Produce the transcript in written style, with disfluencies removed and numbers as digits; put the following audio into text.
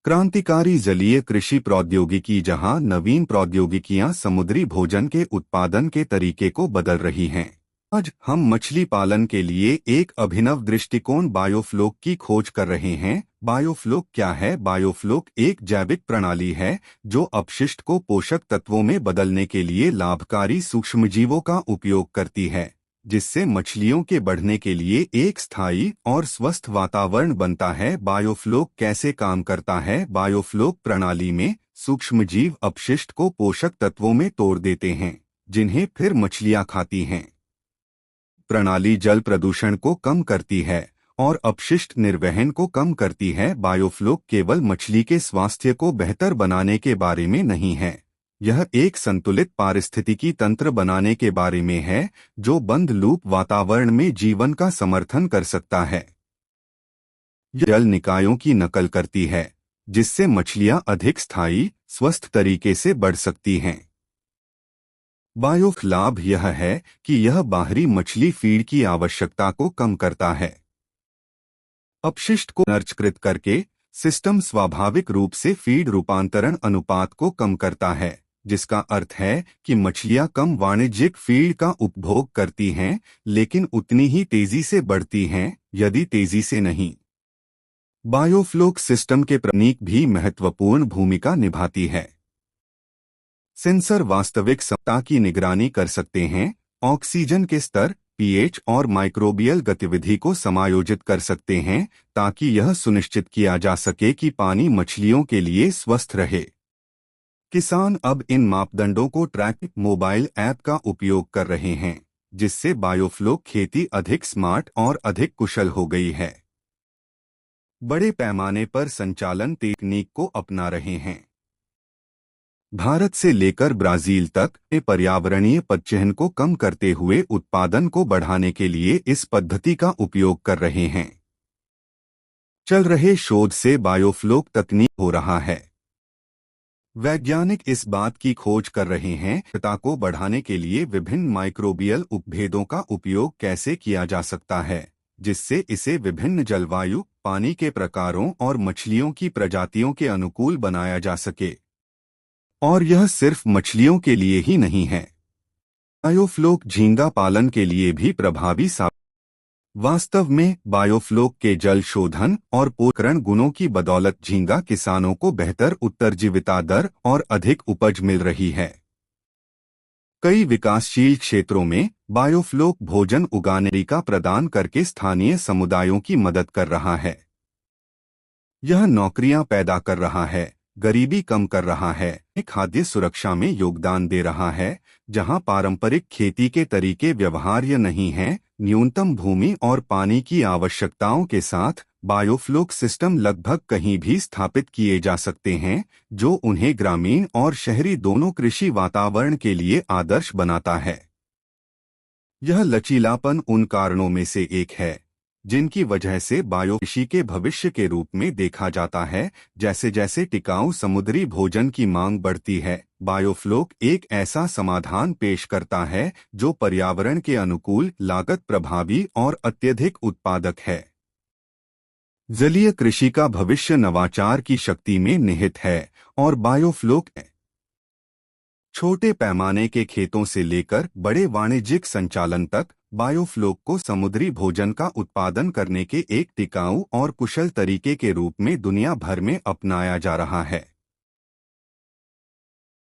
क्रांतिकारी जलीय कृषि प्रौद्योगिकी, जहां नवीन प्रौद्योगिकियां समुद्री भोजन के उत्पादन के तरीके को बदल रही हैं। आज हम मछली पालन के लिए एक अभिनव दृष्टिकोण बायोफ्लोक की खोज कर रहे हैं। बायोफ्लोक क्या है? बायोफ्लोक एक जैविक प्रणाली है जो अपशिष्ट को पोषक तत्वों में बदलने के लिए लाभकारी सूक्ष्मजीवों का उपयोग करती है, जिससे मछलियों के बढ़ने के लिए एक स्थायी और स्वस्थ वातावरण बनता है। बायोफ्लोक कैसे काम करता है? बायोफ्लोक प्रणाली में सूक्ष्मजीव अपशिष्ट को पोषक तत्वों में तोड़ देते हैं, जिन्हें फिर मछलियां खाती हैं। प्रणाली जल प्रदूषण को कम करती है और अपशिष्ट निर्वहन को कम करती है। बायोफ्लोक केवल मछली के स्वास्थ्य को बेहतर बनाने के बारे में नहीं है, यह एक संतुलित पारिस्थितिकी तंत्र बनाने के बारे में है जो बंद लूप वातावरण में जीवन का समर्थन कर सकता है। यह जल निकायों की नकल करती है, जिससे मछलियां अधिक स्थायी, स्वस्थ तरीके से बढ़ सकती हैं। बायोफ्लोक लाभ यह है कि यह बाहरी मछली फीड की आवश्यकता को कम करता है। अपशिष्ट को नर्चकृत करके सिस्टम स्वाभाविक रूप से फीड रूपांतरण अनुपात को कम करता है, जिसका अर्थ है कि मछलियां कम वाणिज्यिक फीड का उपभोग करती हैं, लेकिन उतनी ही तेजी से बढ़ती हैं, यदि तेजी से नहीं। बायोफ्लोक सिस्टम के प्रनीक भी महत्वपूर्ण भूमिका निभाती है। सेंसर वास्तविक सत्ता की निगरानी कर सकते हैं, ऑक्सीजन के स्तर, पीएच और माइक्रोबियल गतिविधि को समायोजित कर सकते हैं ताकि यह सुनिश्चित किया जा सके कि पानी मछलियों के लिए स्वस्थ रहे। किसान अब इन मापदंडों को ट्रैक मोबाइल ऐप का उपयोग कर रहे हैं, जिससे बायोफ्लोक खेती अधिक स्मार्ट और अधिक कुशल हो गई है। बड़े पैमाने पर संचालन तकनीक को अपना रहे हैं। भारत से लेकर ब्राजील तक पर्यावरणीय पदचिह्न को कम करते हुए उत्पादन को बढ़ाने के लिए इस पद्धति का उपयोग कर रहे हैं। चल रहे शोध से बायोफ्लोक तकनीक हो रहा है। वैज्ञानिक इस बात की खोज कर रहे हैं क्षमता को बढ़ाने के लिए विभिन्न माइक्रोबियल उपभेदों का उपयोग कैसे किया जा सकता है, जिससे इसे विभिन्न जलवायु, पानी के प्रकारों और मछलियों की प्रजातियों के अनुकूल बनाया जा सके। और यह सिर्फ मछलियों के लिए ही नहीं है, बायोफ्लोक झींगा पालन के लिए भी प्रभावी साबित। वास्तव में बायोफ्लोक के जल शोधन और पोषण गुणों की बदौलत झींगा किसानों को बेहतर उत्तरजीविता दर और अधिक उपज मिल रही है। कई विकासशील क्षेत्रों में बायोफ्लोक भोजन उगाने का प्रदान करके स्थानीय समुदायों की मदद कर रहा है। यह नौकरियां पैदा कर रहा है, गरीबी कम कर रहा है, खाद्य सुरक्षा में योगदान दे रहा है। जहां पारंपरिक खेती के तरीके व्यवहार्य नहीं हैं, न्यूनतम भूमि और पानी की आवश्यकताओं के साथ बायोफ्लोक सिस्टम लगभग कहीं भी स्थापित किए जा सकते हैं, जो उन्हें ग्रामीण और शहरी दोनों कृषि वातावरण के लिए आदर्श बनाता है। यह लचीलापन उन कारणों में से एक है जिनकी वजह से बायोकृषि के भविष्य के रूप में देखा जाता है। जैसे जैसे टिकाऊ समुद्री भोजन की मांग बढ़ती है, बायोफ्लोक एक ऐसा समाधान पेश करता है जो पर्यावरण के अनुकूल, लागत प्रभावी और अत्यधिक उत्पादक है। जलीय कृषि का भविष्य नवाचार की शक्ति में निहित है और बायोफ्लोक छोटे पैमाने के खेतों से लेकर बड़े वाणिज्यिक संचालन तक बायोफ्लोक को समुद्री भोजन का उत्पादन करने के एक टिकाऊ और कुशल तरीके के रूप में दुनिया भर में अपनाया जा रहा है।